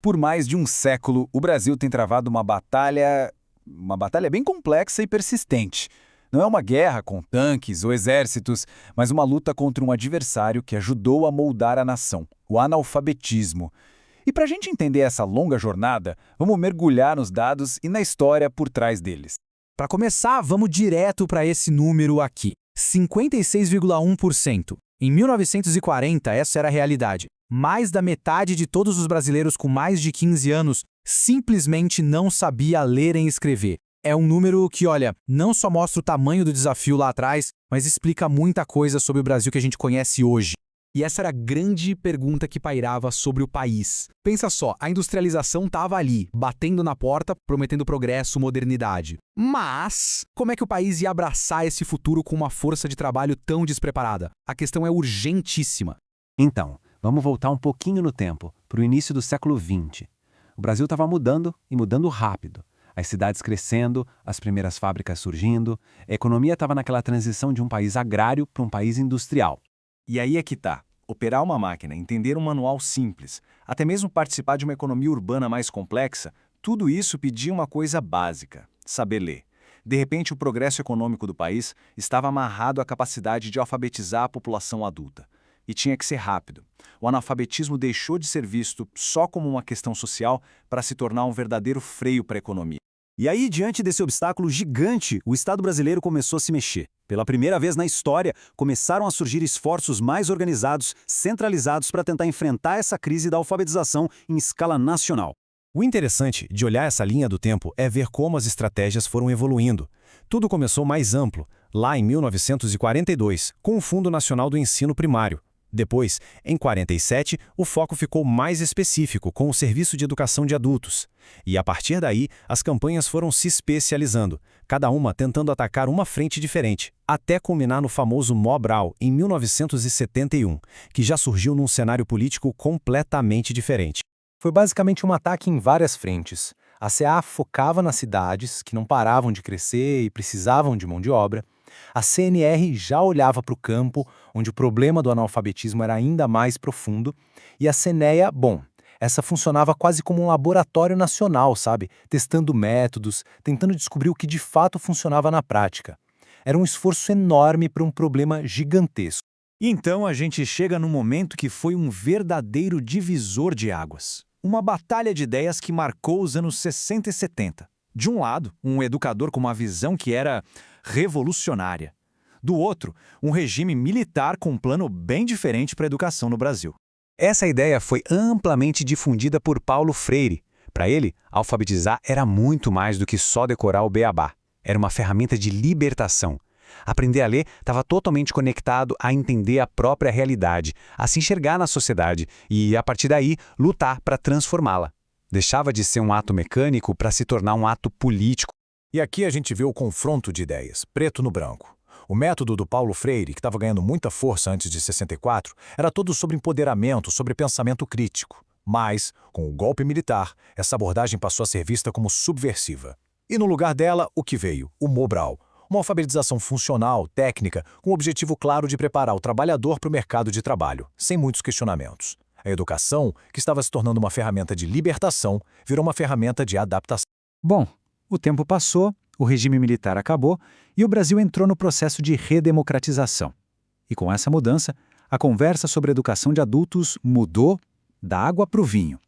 Por mais de um século, o Brasil tem travado uma batalha bem complexa e persistente. Não é uma guerra com tanques ou exércitos, mas uma luta contra um adversário que ajudou a moldar a nação, o analfabetismo. E para a gente entender essa longa jornada, vamos mergulhar nos dados e na história por trás deles. Para começar, vamos direto para esse número aqui: 56,1%. Em 1940, essa era a realidade. Mais da metade de todos os brasileiros com mais de 15 anos simplesmente não sabia ler e escrever. É um número que, olha, não só mostra o tamanho do desafio lá atrás, mas explica muita coisa sobre o Brasil que a gente conhece hoje. E essa era a grande pergunta que pairava sobre o país. Pensa só, a industrialização estava ali, batendo na porta, prometendo progresso, modernidade. Mas, como é que o país ia abraçar esse futuro com uma força de trabalho tão despreparada? A questão é urgentíssima. Então, vamos voltar um pouquinho no tempo, para o início do século XX. O Brasil estava mudando, e mudando rápido. As cidades crescendo, as primeiras fábricas surgindo, a economia estava naquela transição de um país agrário para um país industrial. E aí é que tá. Operar uma máquina, entender um manual simples, até mesmo participar de uma economia urbana mais complexa, tudo isso pedia uma coisa básica: saber ler. De repente, o progresso econômico do país estava amarrado à capacidade de alfabetizar a população adulta. E tinha que ser rápido. O analfabetismo deixou de ser visto só como uma questão social para se tornar um verdadeiro freio para a economia. E aí, diante desse obstáculo gigante, o Estado brasileiro começou a se mexer. Pela primeira vez na história, começaram a surgir esforços mais organizados, centralizados para tentar enfrentar essa crise da alfabetização em escala nacional. O interessante de olhar essa linha do tempo é ver como as estratégias foram evoluindo. Tudo começou mais amplo, lá em 1942, com o Fundo Nacional do Ensino Primário. Depois, em 47, o foco ficou mais específico com o Serviço de Educação de Adultos. E a partir daí, as campanhas foram se especializando, cada uma tentando atacar uma frente diferente, até culminar no famoso Mobral, em 1971, que já surgiu num cenário político completamente diferente. Foi basicamente um ataque em várias frentes. A CA focava nas cidades, que não paravam de crescer e precisavam de mão de obra. A CNR já olhava para o campo, onde o problema do analfabetismo era ainda mais profundo. E a CNEA, bom, essa funcionava quase como um laboratório nacional, sabe? Testando métodos, tentando descobrir o que de fato funcionava na prática. Era um esforço enorme para um problema gigantesco. E então a gente chega num momento que foi um verdadeiro divisor de águas. Uma batalha de ideias que marcou os anos 60 e 70. De um lado, um educador com uma visão que era revolucionária. Do outro, um regime militar com um plano bem diferente para a educação no Brasil. Essa ideia foi amplamente difundida por Paulo Freire. Para ele, alfabetizar era muito mais do que só decorar o beabá. Era uma ferramenta de libertação. Aprender a ler estava totalmente conectado a entender a própria realidade, a se enxergar na sociedade e, a partir daí, lutar para transformá-la. Deixava de ser um ato mecânico para se tornar um ato político. E aqui a gente vê o confronto de ideias, preto no branco. O método do Paulo Freire, que estava ganhando muita força antes de 64, era todo sobre empoderamento, sobre pensamento crítico. Mas, com o golpe militar, essa abordagem passou a ser vista como subversiva. E no lugar dela, o que veio? O Mobral. Uma alfabetização funcional, técnica, com o objetivo claro de preparar o trabalhador para o mercado de trabalho, sem muitos questionamentos. A educação, que estava se tornando uma ferramenta de libertação, virou uma ferramenta de adaptação. Bom, o tempo passou, o regime militar acabou e o Brasil entrou no processo de redemocratização. E com essa mudança, a conversa sobre a educação de adultos mudou da água para o vinho.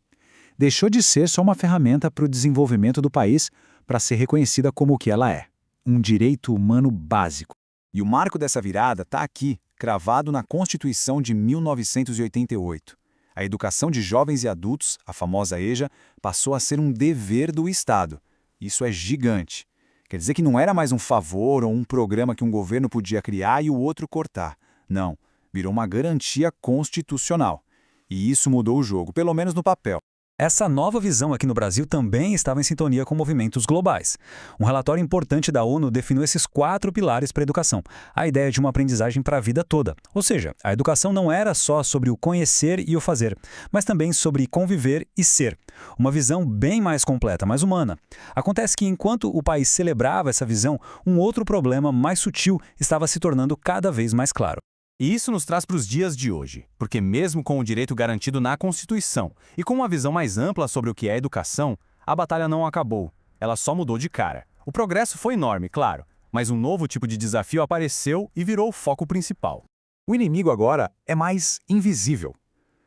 Deixou de ser só uma ferramenta para o desenvolvimento do país para ser reconhecida como o que ela é, um direito humano básico. E o marco dessa virada está aqui, cravado na Constituição de 1988. A educação de jovens e adultos, a famosa EJA, passou a ser um dever do Estado. Isso é gigante. Quer dizer que não era mais um favor ou um programa que um governo podia criar e o outro cortar. Não, virou uma garantia constitucional. E isso mudou o jogo, pelo menos no papel. Essa nova visão aqui no Brasil também estava em sintonia com movimentos globais. Um relatório importante da ONU definiu esses 4 pilares para a educação. A ideia de uma aprendizagem para a vida toda. Ou seja, a educação não era só sobre o conhecer e o fazer, mas também sobre conviver e ser. Uma visão bem mais completa, mais humana. Acontece que enquanto o país celebrava essa visão, um outro problema mais sutil estava se tornando cada vez mais claro. E isso nos traz para os dias de hoje, porque mesmo com o direito garantido na Constituição e com uma visão mais ampla sobre o que é educação, a batalha não acabou, ela só mudou de cara. O progresso foi enorme, claro, mas um novo tipo de desafio apareceu e virou o foco principal. O inimigo agora é mais invisível.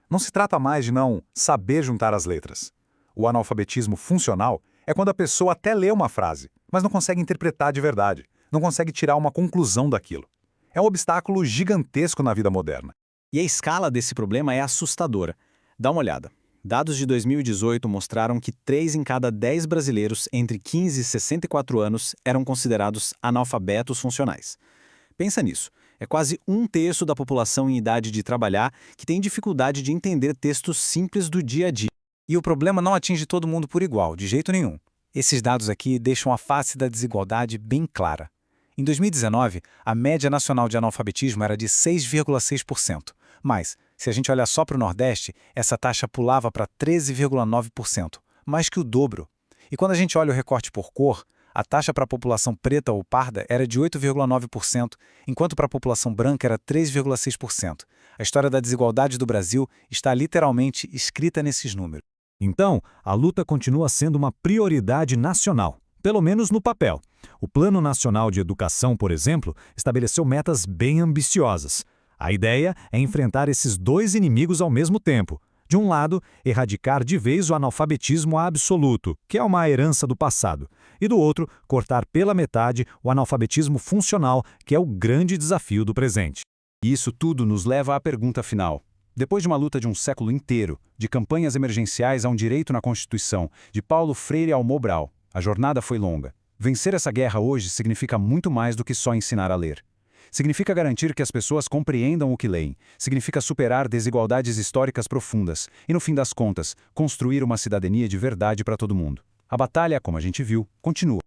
Não se trata mais de não saber juntar as letras. O analfabetismo funcional é quando a pessoa até lê uma frase, mas não consegue interpretar de verdade, não consegue tirar uma conclusão daquilo. É um obstáculo gigantesco na vida moderna. E a escala desse problema é assustadora. Dá uma olhada. Dados de 2018 mostraram que 3 em cada 10 brasileiros entre 15 e 64 anos eram considerados analfabetos funcionais. Pensa nisso. É quase 1/3 da população em idade de trabalhar que tem dificuldade de entender textos simples do dia a dia. E o problema não atinge todo mundo por igual, de jeito nenhum. Esses dados aqui deixam a face da desigualdade bem clara. Em 2019, a média nacional de analfabetismo era de 6,6%. Mas, se a gente olhar só para o Nordeste, essa taxa pulava para 13,9%, mais que o dobro. E quando a gente olha o recorte por cor, a taxa para a população preta ou parda era de 8,9%, enquanto para a população branca era 3,6%. A história da desigualdade do Brasil está literalmente escrita nesses números. Então, a luta continua sendo uma prioridade nacional, pelo menos no papel. O Plano Nacional de Educação, por exemplo, estabeleceu metas bem ambiciosas. A ideia é enfrentar esses dois inimigos ao mesmo tempo. De um lado, erradicar de vez o analfabetismo absoluto, que é uma herança do passado, e do outro, cortar pela metade o analfabetismo funcional, que é o grande desafio do presente. E isso tudo nos leva à pergunta final. Depois de uma luta de um século inteiro, de campanhas emergenciais a um direito na Constituição, de Paulo Freire ao Mobral, a jornada foi longa. Vencer essa guerra hoje significa muito mais do que só ensinar a ler. Significa garantir que as pessoas compreendam o que leem, significa superar desigualdades históricas profundas e, no fim das contas, construir uma cidadania de verdade para todo mundo. A batalha, como a gente viu, continua.